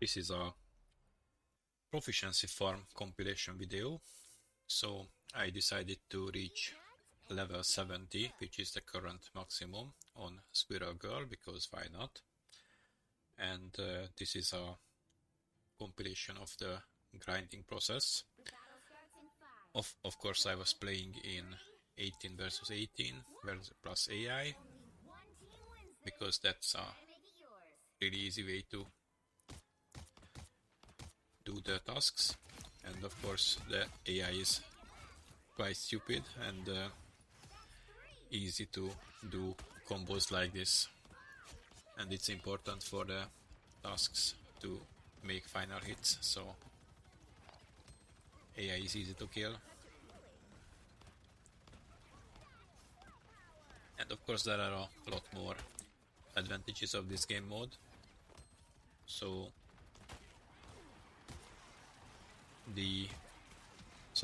This is a proficiency farm compilation video. So I decided to reach level 70, which is the current maximum on Squirrel Girl, because why not? And this is a compilation of the grinding process. Of course, I was playing in 18 versus 18 plus AI, because that's a really easy way to do the tasks. And of course, the AI is quite stupid and easy to do combos like this. And it's important for the tasks to make final hits, so AI is easy to kill. And of course there are a lot more advantages of this game mode. So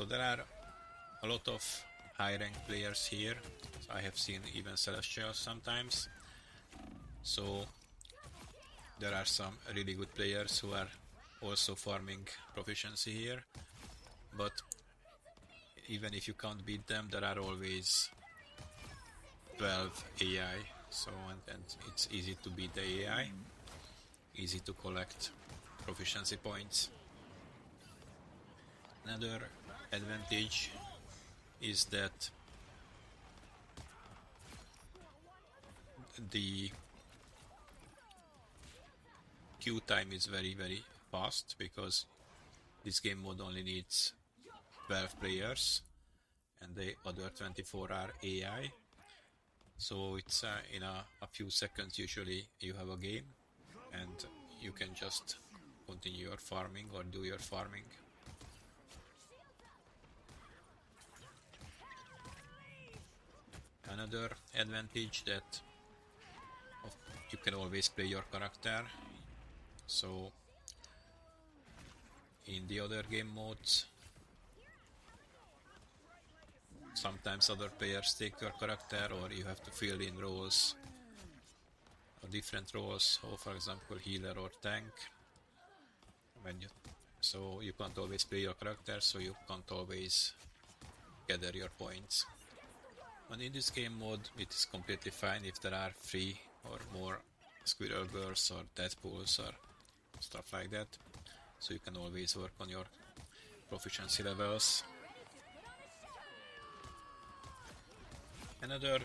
there are a lot of high rank players here. I have seen even Celestials sometimes. So there are some really good players who are also farming proficiency here. But even if you can't beat them, there are always 12 AI. So and it's easy to beat the AI, easy to collect proficiency points. Another advantage is that the queue time is very fast, because this game mode only needs 12 players and the other 24 are AI. So it's in a few seconds usually you have a game and you can just continue your farming or do your farming. Another advantage that you can always play your character. So in the other game modes, sometimes other players take your character, or you have to fill in roles or different roles, or for example healer or tank. So you can't always play your character, so you can't always gather your points. And in this game mode it is completely fine if there are 3 or more Squirrel Girls or Deadpools or stuff like that. So you can always work on your proficiency levels. Another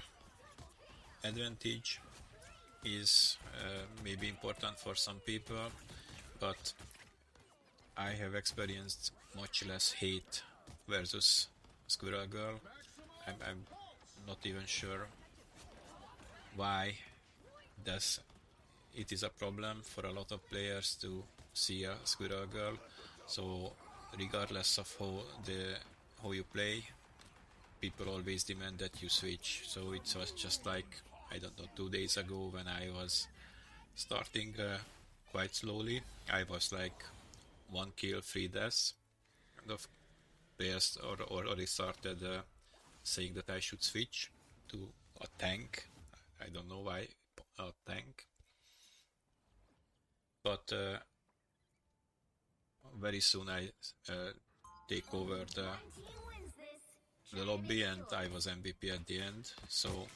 advantage is maybe important for some people, but I have experienced much less hate versus Squirrel Girl. I'm not even sure why it is a problem for a lot of players to see a Squirrel Girl. So regardless of how you play, people always demand that you switch. So it was just like, I don't know, 2 days ago when I was starting quite slowly, I was like 1 kill, 3 deaths, and of players already started saying that I should switch to a tank. I don't know why a tank, but very soon I take over the lobby and I was MVP at the end. So,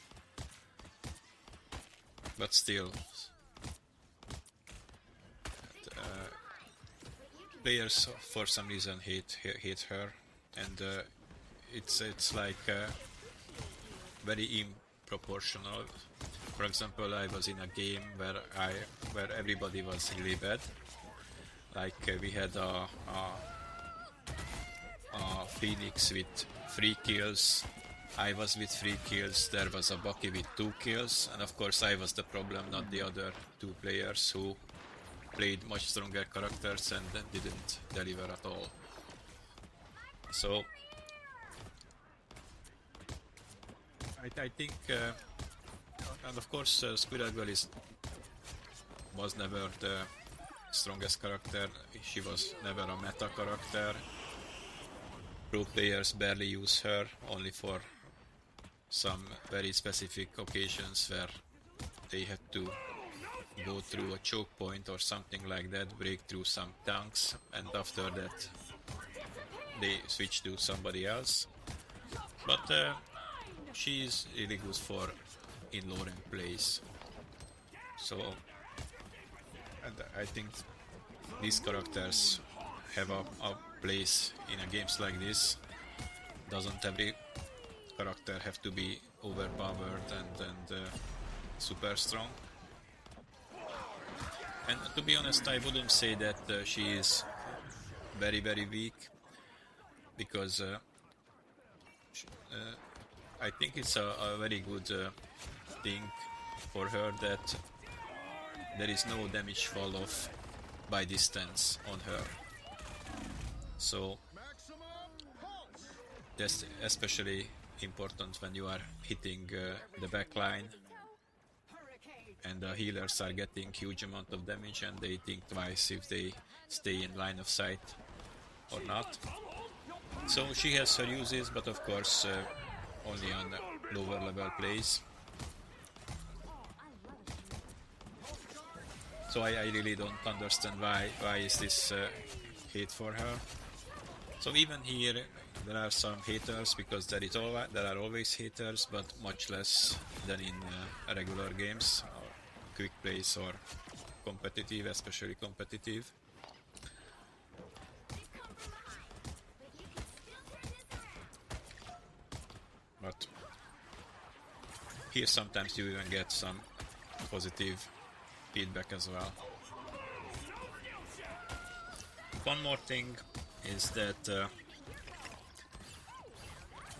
but still, players for some reason hate her, and it's like very improportional. For example, I was in a game where everybody was really bad. Like we had a Phoenix with 3 kills, I was with 3 kills, there was a Bucky with 2 kills, and of course I was the problem, not the other 2 players who played much stronger characters and didn't deliver at all. So I think, and of course Squirrel Girl was never the strongest character, she was never a meta character. Pro players barely use her, only for some very specific occasions where they had to go through a choke point or something like that, break through some tanks, and after that they switch to somebody else. But she is really good for in low rank plays. So, and I think these characters have a place in a games like this. Doesn't every character have to be overpowered and super strong? And to be honest, I wouldn't say that she is very weak, because I think it's a very good thing for her that there is no damage fall off by distance on her. So that's especially important when you are hitting the backline and the healers are getting huge amount of damage and they think twice if they stay in line of sight or not. So she has her uses, but of course only on lower level plays. So I really don't understand why is this hate for her. So even here there are some haters, because there are always haters, but much less than in regular games, or quick plays or competitive, especially competitive. But here sometimes you even get some positive feedback as well. One more thing is that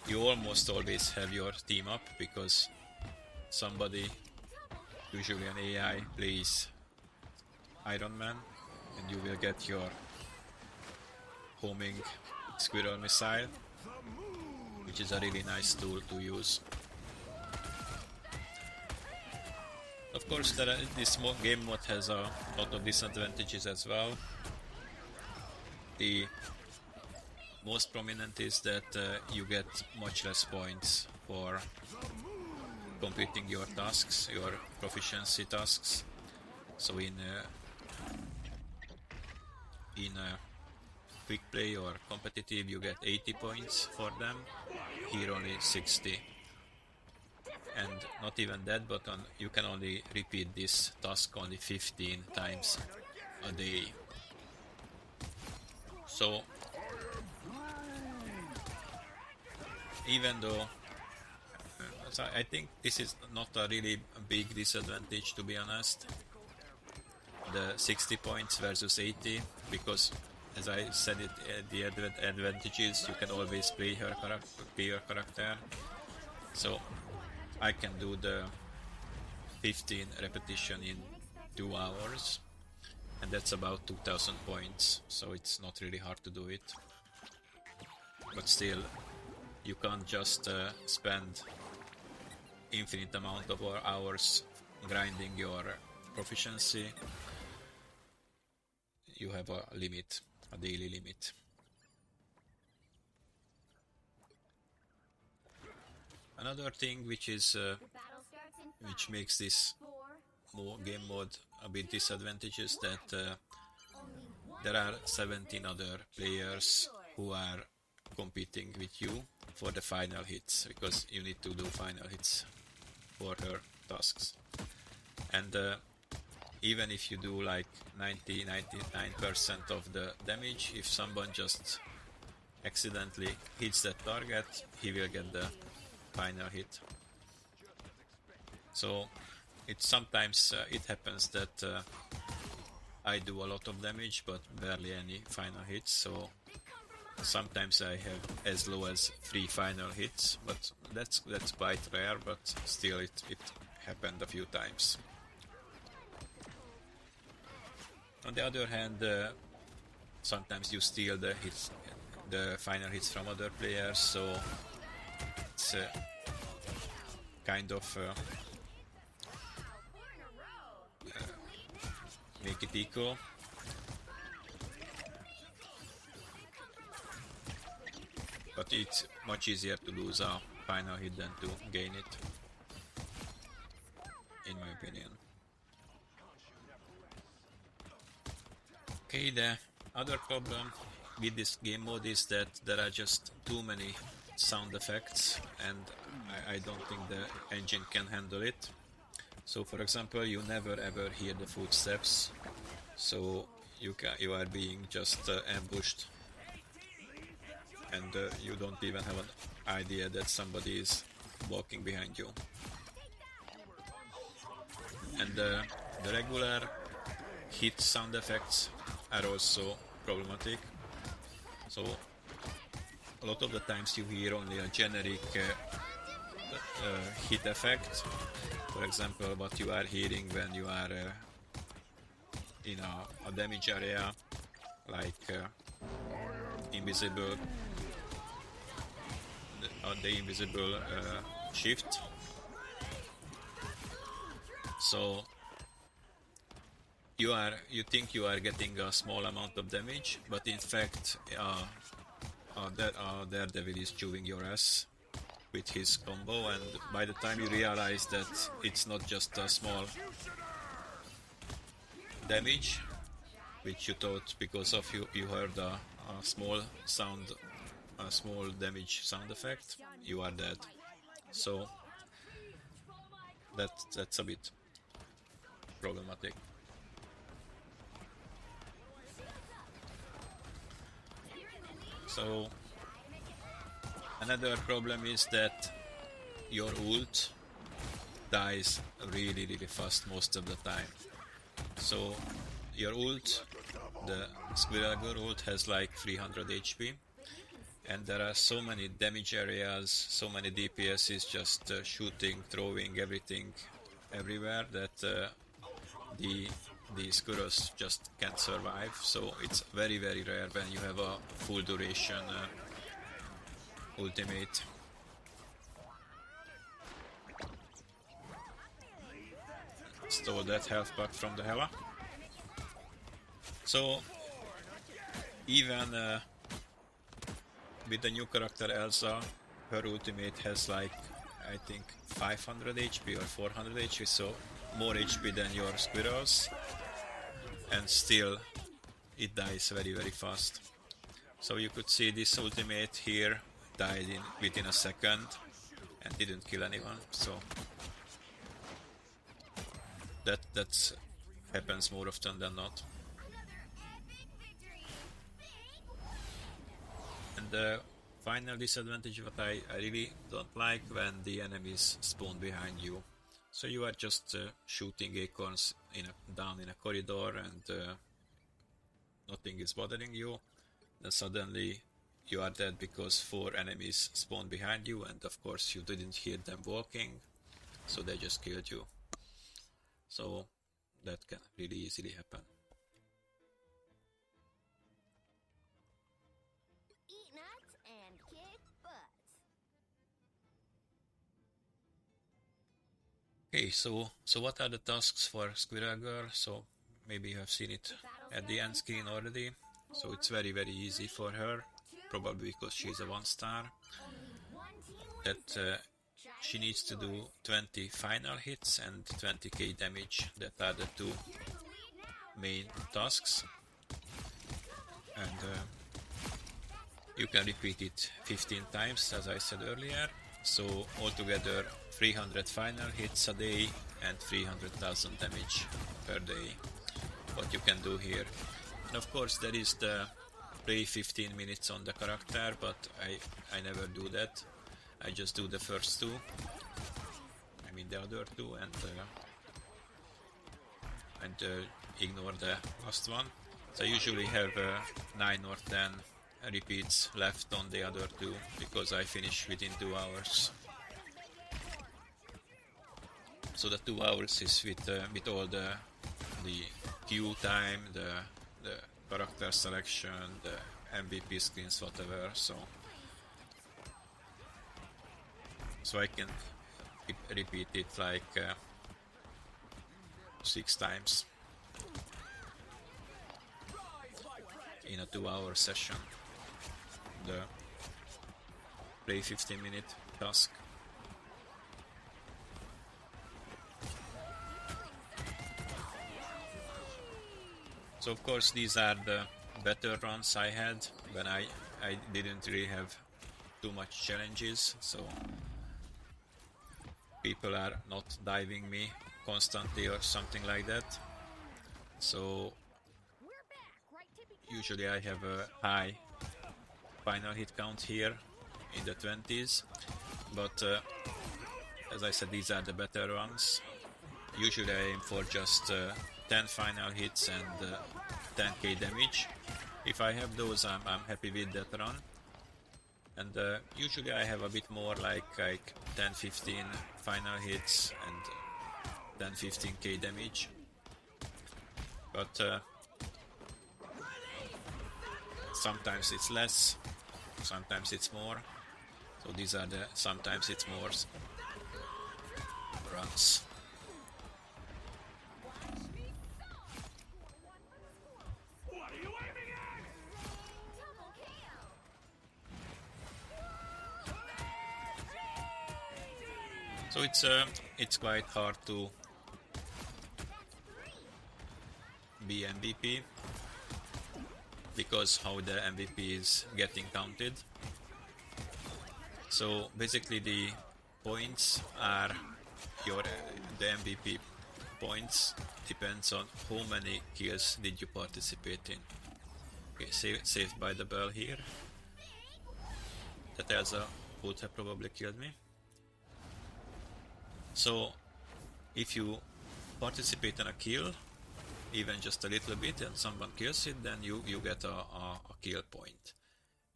you almost always have your team up, because somebody, usually an AI, plays Iron Man and you will get your homing Squirrel missile, which is a really nice tool to use. Of course, this game mode has a lot of disadvantages as well. The most prominent is that you get much less points for completing your tasks, your proficiency tasks. So in quick play or competitive you get 80 points for them, here only 60. And not even that, but you can only repeat this task only 15 times a day. So even though I think this is not a really big disadvantage, to be honest, the 60 points versus 80, because as I said, the advantage is you can always play your character. So I can do the 15 repetition in 2 hours, and that's about 2000 points, so it's not really hard to do it. But still, you can't just spend infinite amount of hours grinding your proficiency. You have a limit, a daily limit. Another thing which makes this game mode a bit disadvantageous, that there are 17 other players who are competing with you for the final hits, because you need to do final hits for her tasks. And even if you do like 99% of the damage, if someone just accidentally hits that target, he will get the final hit. So sometimes it happens that I do a lot of damage but barely any final hits, so sometimes I have as low as 3 final hits, but that's quite rare, but still it happened a few times. On the other hand, sometimes you steal the final hits from other players, so it's kind of make it equal. But it's much easier to lose a final hit than to gain it, in my opinion. Okay, the other problem with this game mode is that there are just too many sound effects, and I don't think the engine can handle it. So for example, you never ever hear the footsteps, so you are being just ambushed, and you don't even have an idea that somebody is walking behind you. And the regular hit sound effects are also problematic. So a lot of the times you hear only a generic hit effect. For example, what you are hearing when you are in a damage area, like invisible, the invisible shift. So you think you are getting a small amount of damage, but in fact, Daredevil is chewing your ass with his combo, and by the time you realize that it's not just a small damage, which you thought because of you heard a small damage sound effect, you are dead. So that's a bit problematic. So another problem is that your ult dies really fast most of the time. So your ult, the Squirrel ult, has like 300 HP, and there are so many damage areas, so many DPSs just shooting, throwing everything everywhere that the Squirrels just can't survive. So it's very rare when you have a full duration ultimate. Stole that health pack from the Hela. So even with the new character Elsa, her ultimate has like, I think, 500 HP or 400 HP, so more HP than your Squirrels, and still it dies very fast. So you could see this ultimate here died within a second and didn't kill anyone. So that happens more often than not. And the final disadvantage, what I really don't like, when the enemies spawn behind you. So you are just shooting acorns down in a corridor, and nothing is bothering you. Then suddenly you are dead because 4 enemies spawn behind you, and of course you didn't hear them walking, so they just killed you. So that can really easily happen. Eat nuts and kick butts. Okay, so what are the tasks for Squirrel Girl? So maybe you have seen it at the end screen already. So it's very easy for her, probably because she's a 1-star. That she needs to do 20 final hits and 20k damage. That are the 2 main tasks. And you can repeat it 15 times, as I said earlier. So altogether 300 final hits a day and 300,000 damage per day. What you can do here. And of course there is the play 15 minutes on the character, but I never do that. I just do the first 2. I mean the other 2, and ignore the last one. So I usually have 9 or 10 repeats left on the other 2, because I finish within 2 hours. So the 2 hours is with all the queue time, the character selection, the MVP screens, whatever. So I can repeat it like 6 times in a 2-hour session. The play 15-minute task. So of course these are the better runs I had when I didn't really have too much challenges, so people are not diving me constantly or something like that. So usually I have a high final hit count here in the 20s, but as I said, these are the better runs. Usually I aim for just 10 final hits and 10k damage. If I have those, I'm happy with that run. And usually I have a bit more, like 10-15 final hits and 10-15k damage. But sometimes it's less, sometimes it's more. So these are the sometimes it's more runs. So it's quite hard to be MVP because how the MVP is getting counted. So basically the points are the MVP points depends on how many kills did you participate in. Okay, saved by the bell here. That Elsa would have probably killed me. So if you participate in a kill, even just a little bit, and someone kills it, then you get a kill point.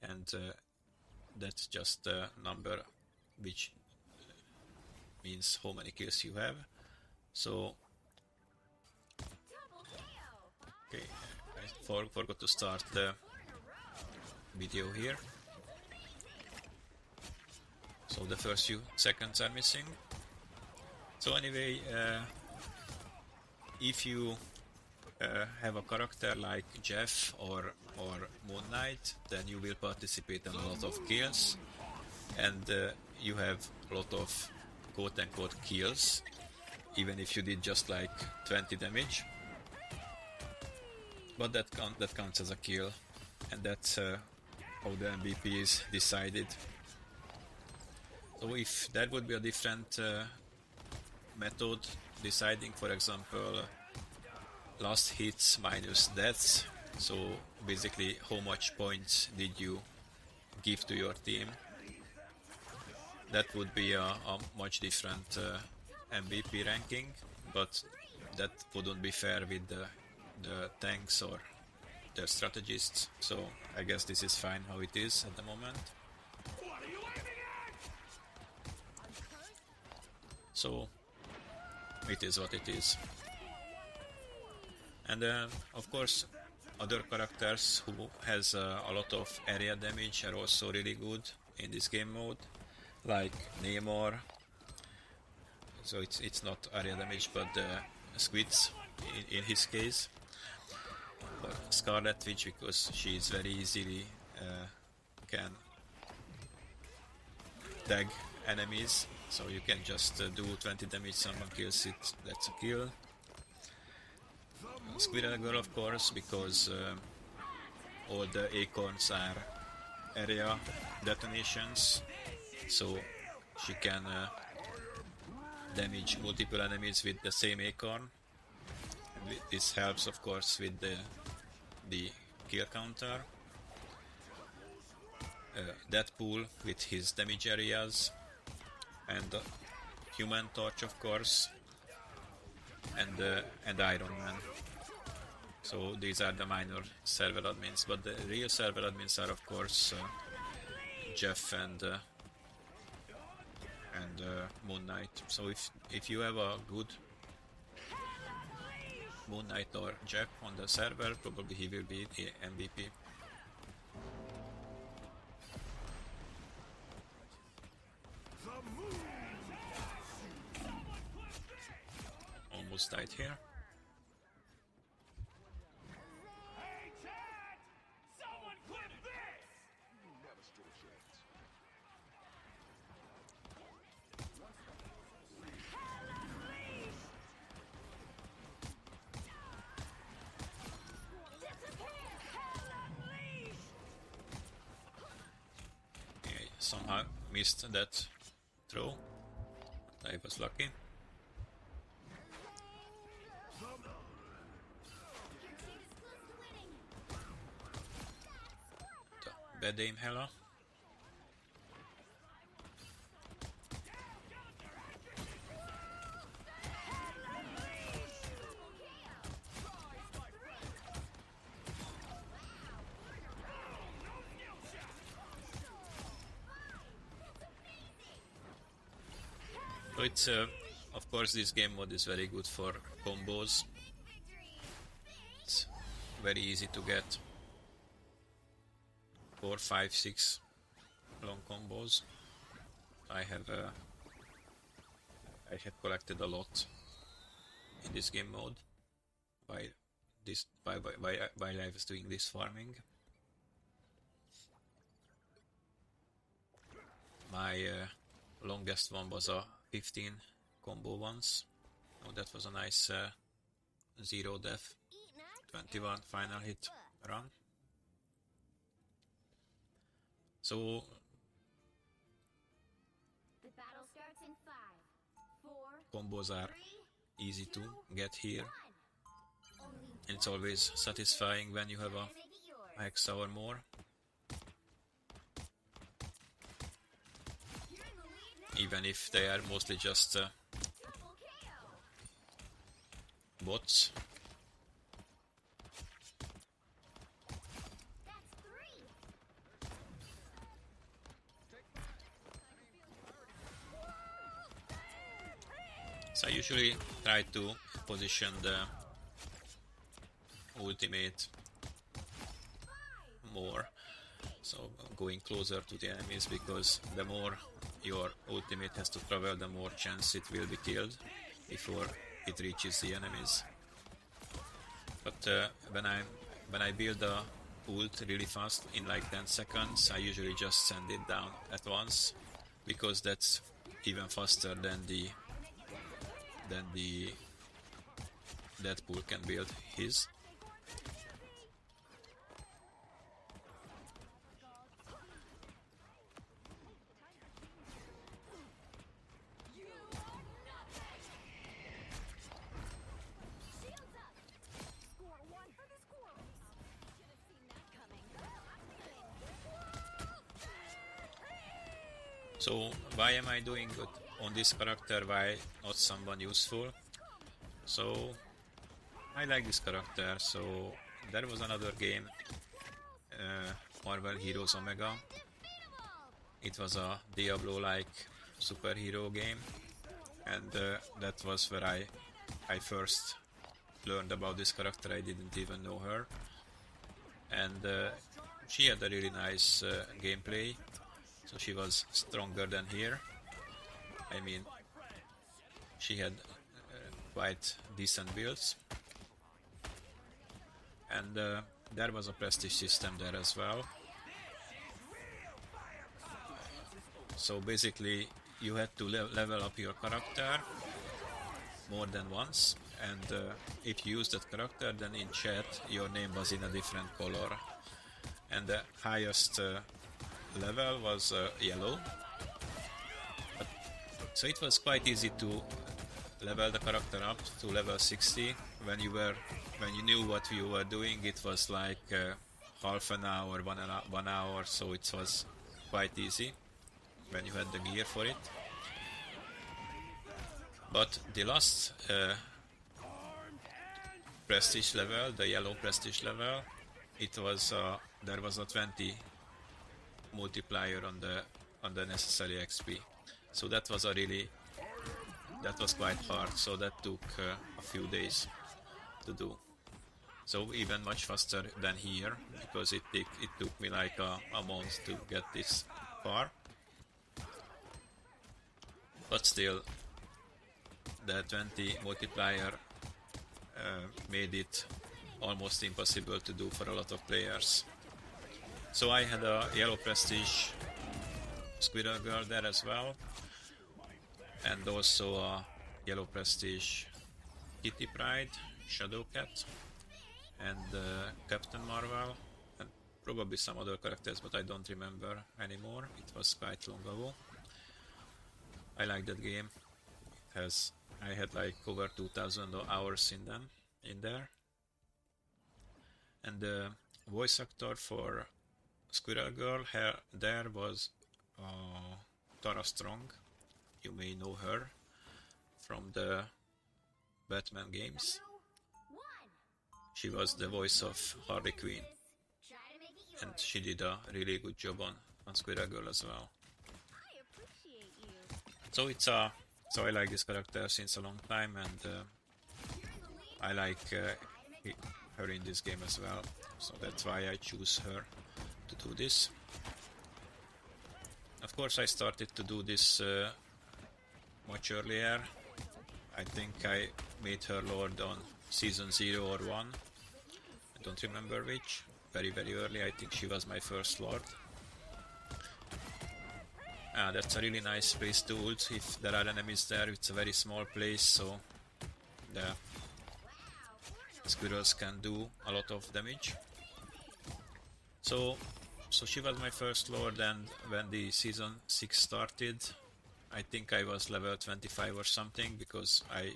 And that's just a number which means how many kills you have. So okay, I forgot to start the video here. So the first few seconds are missing. So anyway, if you have a character like Jeff or Moon Knight, then you will participate in a lot of kills, and you have a lot of quote-unquote kills, even if you did just like 20 damage. But that counts as a kill, and that's how the MVP is decided. So if that would be a different method, deciding, for example, last hits minus deaths, so basically how much points did you give to your team, that would be a much different MVP ranking, but that wouldn't be fair with the tanks or the strategists, so I guess this is fine how it is at the moment. So it is what it is. And of course other characters who has a lot of area damage are also really good in this game mode, like Namor. So it's not area damage but squids in his case, or Scarlet Witch, because she is very easily can tag enemies, so you can just do 20 damage, someone kills it, that's a kill. Squirrel Girl, of course, because all the acorns are area detonations, so she can damage multiple enemies with the same acorn. And this helps, of course, with the kill counter. Deadpool with his damage areas, and Human Torch, of course, and Iron Man. So these are the minor server admins, but the real server admins are, of course, Jeff and Moon Knight. So if you have a good Moon Knight or Jeff on the server, probably he will be the MVP. Almost died here. somehow missed that throw. I was lucky. Bad aim, Hella. So it's of course this game mode is very good for combos. It's very easy to get 4, 5, 6 long combos. I have collected a lot in this game mode while I was doing this farming. My longest one was a 15 combo once. Oh, that was a nice 0 death, 21 final hit run. So The battle starts in 5, 4, combos are 3, easy to get here. 1. Only And it's always satisfying when you have a make it yours. hex or more. You're in the lead now. Even if they are mostly just Double KO. bots. That's 3. So I usually try to position the ultimate more, so going closer to the enemies, because the more your ultimate has to travel, the more chance it will be killed before it reaches the enemies. But when I build the ult really fast in like 10 seconds, I usually just send it down at once, because that's even faster than the Deadpool can build his. Shields up. Score 1 for the Squirrels. Should have seen that coming. So why am I doing good on this character? Why not someone useful? So I like this character. So there was another game, Marvel Heroes Omega. It was a Diablo-like superhero game, and that was where I first learned about this character. I didn't even know her, and she had a really nice gameplay. So she was stronger than here. I mean, she had quite decent builds, and there was a prestige system there as well. So basically you had to level up your character more than once, and if you used that character, then in chat your name was in a different color, and the highest level was yellow. So it was quite easy to level the character up to level 60. When you knew what you were doing, it was like half an hour, 1 hour, so it was quite easy when you had the gear for it. But the last prestige level, the yellow prestige level, it was there was a 20 multiplier on the necessary XP. So that was quite hard. So that took a few days to do. So even much faster than here, because it took me like a month to get this far. But still, the 20 multiplier made it almost impossible to do for a lot of players. So I had a yellow prestige Squirrel girl there as well, and also a yellow prestige Kitty Pride, Shadow Cat, and Captain Marvel, and probably some other characters, but I don't remember anymore. It was quite long ago. I like that game. I had like over 2000 hours in there. And the voice actor for Squirrel Girl there was Tara Strong. You may know her from the Batman games. She was the voice of Harley Quinn, and she did a really good job on Squirrel Girl as well. So I like this character since a long time, and I like her in this game as well. So that's why I choose her to do this. Of course, I started to do this much earlier. I think I made her Lord on season 0 or 1. I don't remember which. Very, very early. I think she was my first Lord. That's a really nice place to ult. If there are enemies there, it's a very small place, so the squirrels can do a lot of damage. So she was my first Lord, and when the season 6 started, I think I was level 25 or something, because I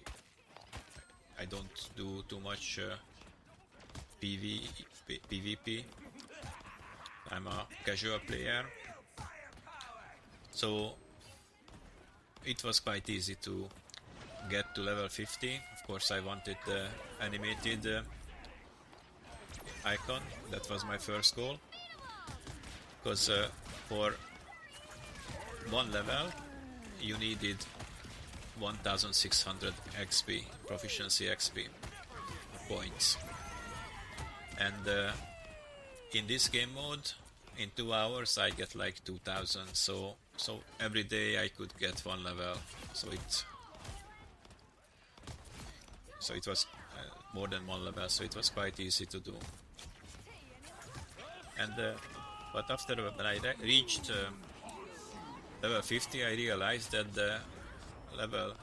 don't do too much PvP. I'm a casual player, so it was quite easy to get to level 50. Of course, I wanted the animated icon. That was my first goal, because for one level you needed 1600 XP, Proficiency XP points, and in this game mode, in 2 hours I get like 2000, so every day I could get one level, so it was more than one level, so it was quite easy to do. And but after when I reached level 50, I realized that the level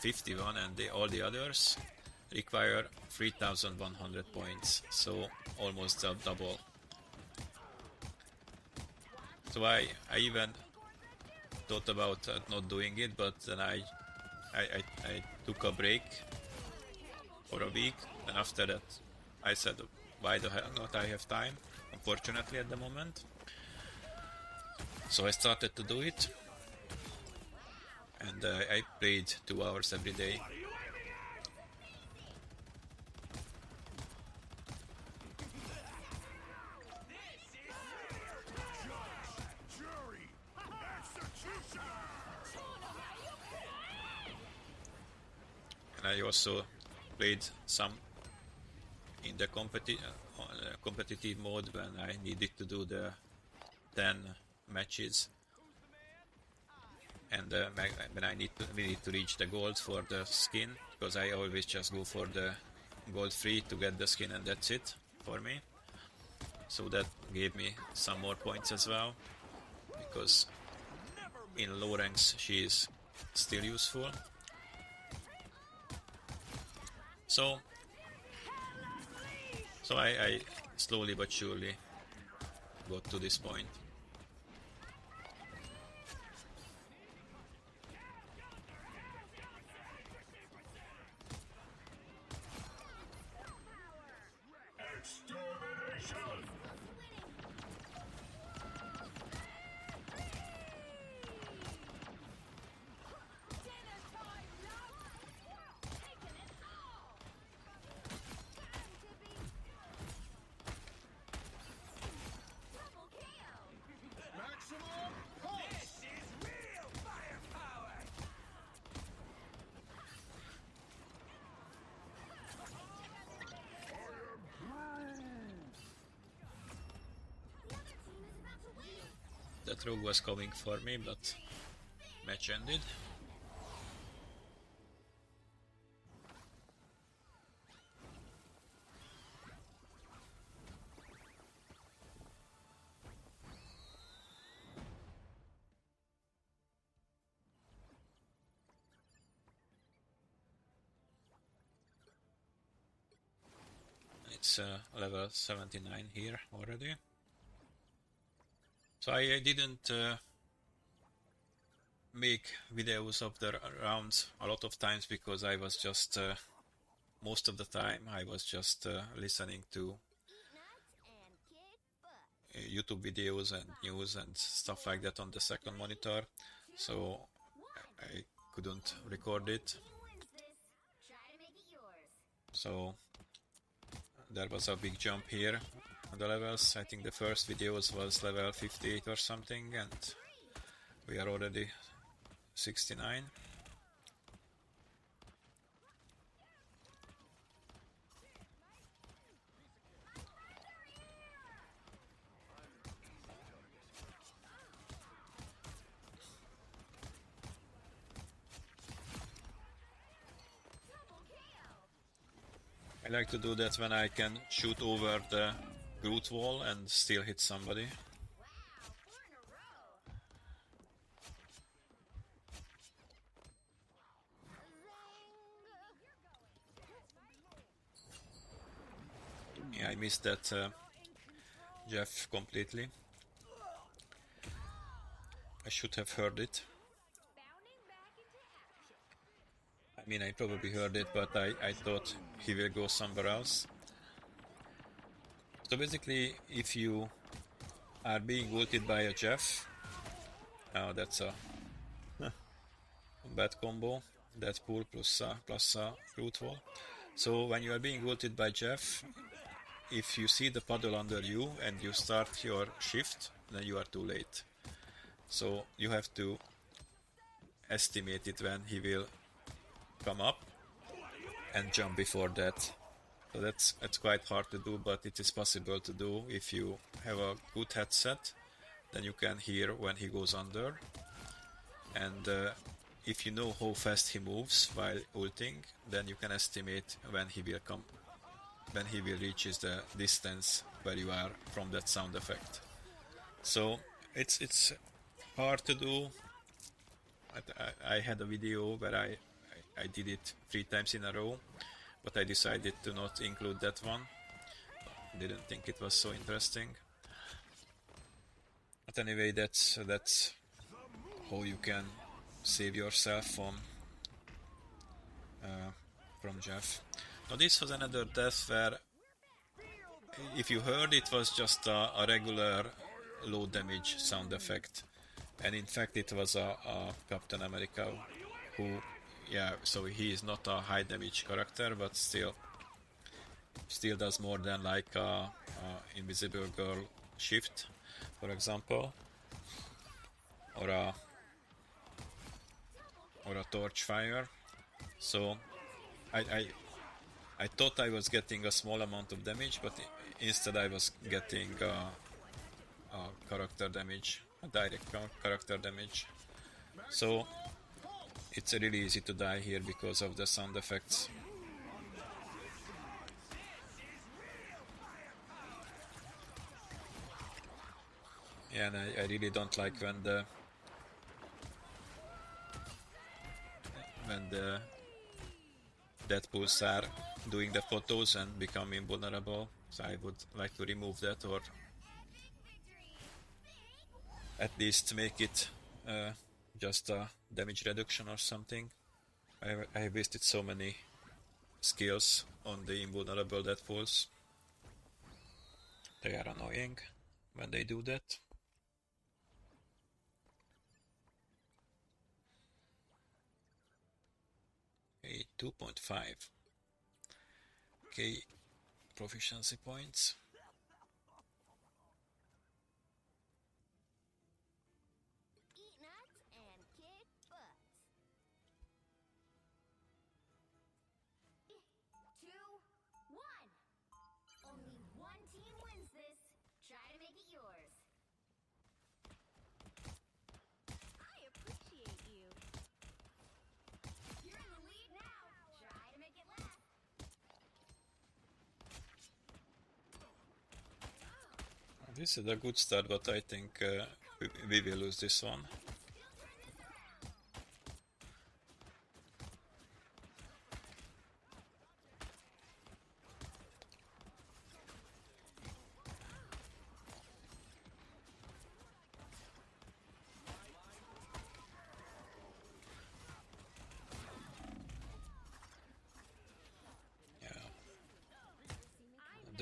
51 and all the others require 3100 points, so almost double. So I even thought about not doing it, but then I took a break for a week, and after that I said, why the hell not, I have time, unfortunately, at the moment. So I started to do it, and I played 2 hours every day. And I also played some in the competitive mode when I needed to do the 10 matches, and when we need to reach the gold for the skin, because I always just go for the gold free to get the skin, and that's it for me. So that gave me some more points as well, because in low ranks she is still useful. So I slowly but surely got to this point. That rogue was coming for me, but match ended. It's level 79 here already. So I didn't make videos of the rounds a lot of times because I was just most of the time I was just listening to Eat nuts and kick butt. YouTube videos and news and stuff like that on the second monitor, so One. I couldn't record it. Team wins this. Try to make it yours. So there was a big jump here on the levels. I think the first videos was level 58 or something, and we are already 69. I like to do that when I can shoot over the Groot wall and still hit somebody. Wow, 4 in a row. Zing. Yeah, I missed that Jeff completely. I should have heard it. Bounding back into action. I mean, I probably heard it, but I thought he will go somewhere else. So basically, if you are being ulted by a Jeff, that's a bad combo. Deadpool plus a root wall. So when you are being ulted by Jeff, if you see the puddle under you and you start your shift, then you are too late. So you have to estimate it when he will come up and jump before that. So that's quite hard to do, but it is possible to do if you have a good headset. Then you can hear when he goes under, and if you know how fast he moves while ulting, then you can estimate when he will come, when he will reach the distance where you are from that sound effect. So it's hard to do. I had a video where I did it 3 times in a row, but I decided to not include that one. Didn't think it was so interesting. But anyway, that's how you can save yourself from Jeff. Now this was another death where, if you heard, it was just a regular low damage sound effect, and in fact it was a Captain America who, yeah, so he is not a high damage character, but still does more than like a Invisible Girl shift, for example, or a torch fire. So I thought I was getting a small amount of damage, but instead I was getting character damage, a direct character damage. So it's really easy to die here because of the sound effects. Yeah, and I really don't like when the Deadpools are doing the photos and become invulnerable. So I would like to remove that, or at least make it just a damage reduction or something. I have wasted so many skills on the invulnerable Deadpools. They are annoying when they do that. Okay, 2.5. Okay, proficiency points. Eat nuts and kick butts. 2, 1. Only one team wins this. Try to make it yours. I appreciate you. You're in the lead now. Try to make it last. This is a good start, but I think we will lose this one.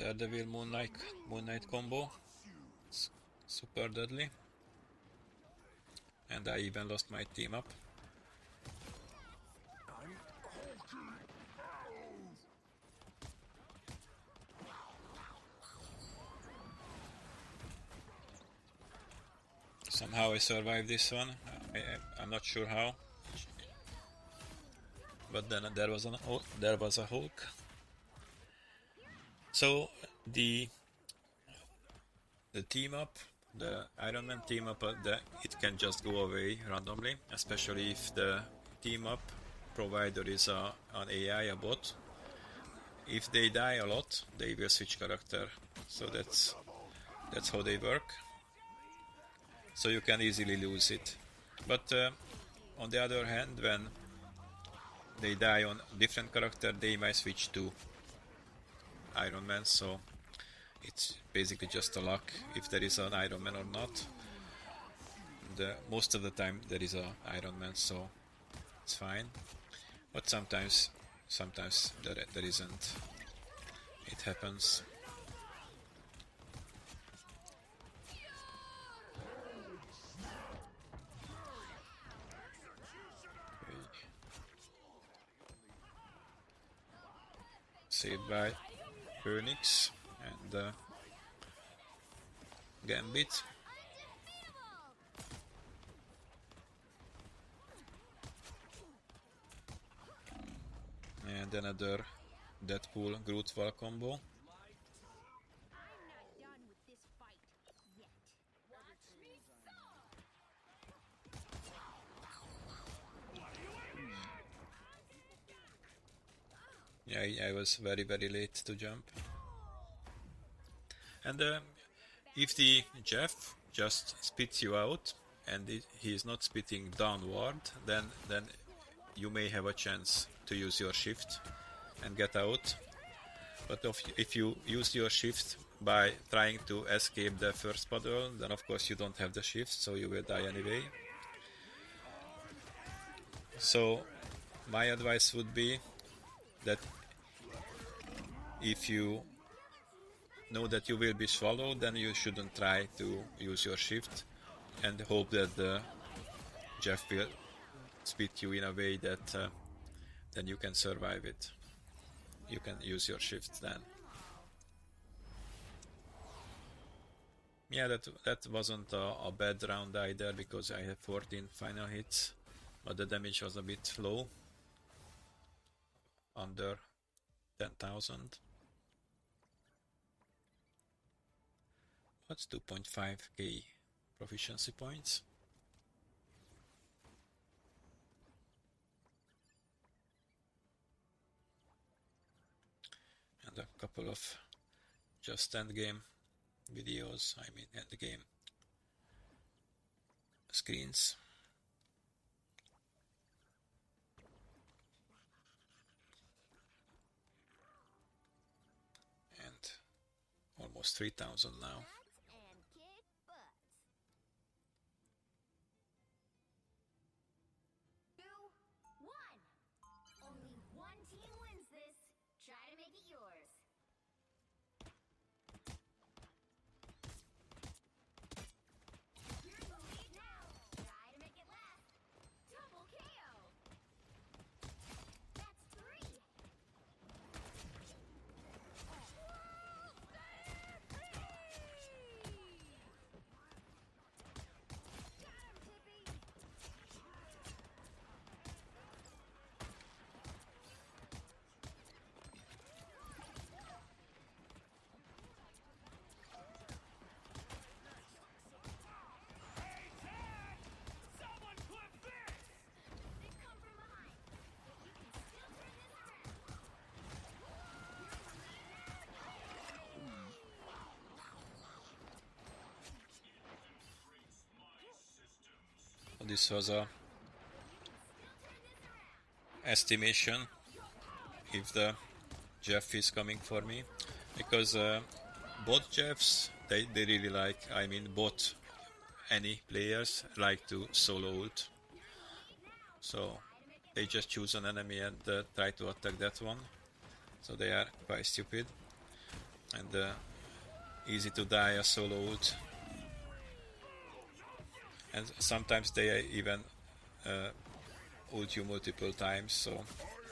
Daredevil Moon Knight combo. It's super deadly. And I even lost my team up. Somehow I survived this one. I'm not sure how. But then there was a Hulk. So the team up, the Iron Man team up, it can just go away randomly, especially if the team up provider is an AI, a bot. If they die a lot, they will switch character. So that's how they work. So you can easily lose it. But on the other hand, when they die on different character, they might switch to Iron Man. So it's basically just a luck if there is an Iron Man or not. Most of the time there is a Iron Man, so it's fine. But sometimes there isn't. It happens. Saved by Phoenix and Gambit. And another Deadpool Grootwall combo. Yeah, I was very late to jump. And if the Jeff just spits you out and he is not spitting downward, then you may have a chance to use your shift and get out. But if you use your shift by trying to escape the first puddle, then of course you don't have the shift, so you will die anyway. So my advice would be that if you know that you will be swallowed, then you shouldn't try to use your shift and hope that the Jeff will spit you in a way that then you can survive it. You can use your shift then. Yeah, that wasn't a bad round either, because I had 14 final hits, but the damage was a bit low, under 10,000. That's 2.5k proficiency points. And a couple of just endgame videos, endgame screens. And almost 3,000 now. This was a estimation if the Jeff is coming for me, because bot Jeffs, they really like, bot any players like to solo ult, so they just choose an enemy and try to attack that one, so they are quite stupid. and easy to die a solo ult. And sometimes they even ult you multiple times, so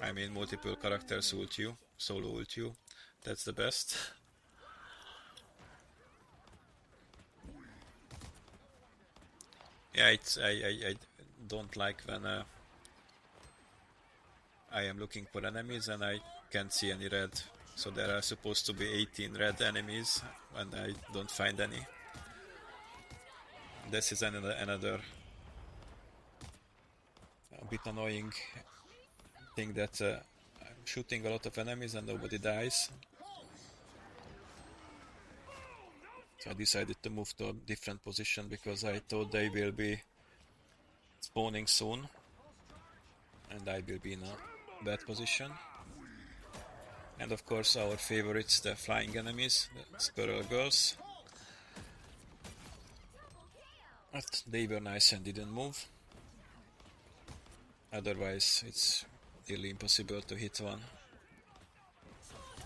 I mean multiple characters ult you, solo ult you. That's the best. Yeah, I don't like when I am looking for enemies and I can't see any red. So there are supposed to be 18 red enemies and I don't find any. This is another a bit annoying thing that I'm shooting a lot of enemies and nobody dies. So I decided to move to a different position because I thought they will be spawning soon and I will be in a bad position. And of course our favorites, the flying enemies, the Squirrel girls. But they were nice and didn't move. Otherwise it's nearly impossible to hit one.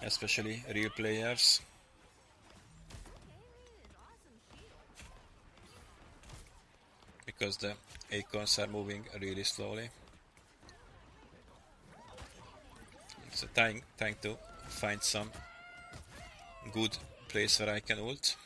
Especially real players. Because the acorns are moving really slowly. So trying to find some good place where I can ult.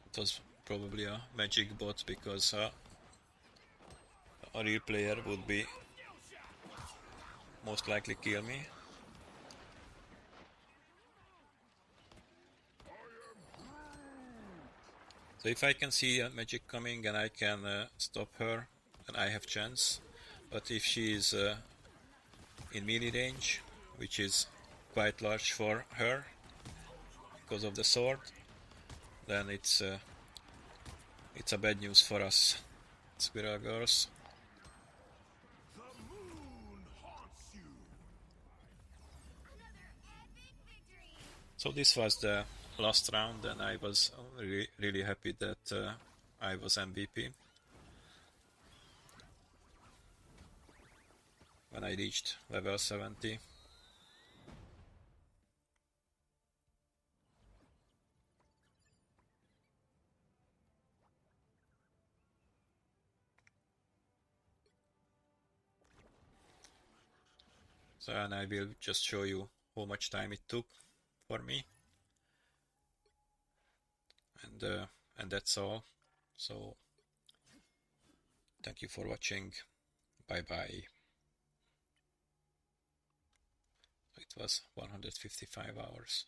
It was probably a magic bot because a real player would be most likely kill me. So if I can see a magic coming and I can stop her, then I have chance. But if she is in melee range, which is quite large for her because of the sword, then it's a bad news for us Squirrel girls. So this was the last round and I was really happy that I was MVP. When I reached level 70. So and I will just show you how much time it took for me. And that's all. So thank you for watching. Bye bye. It was 155 hours.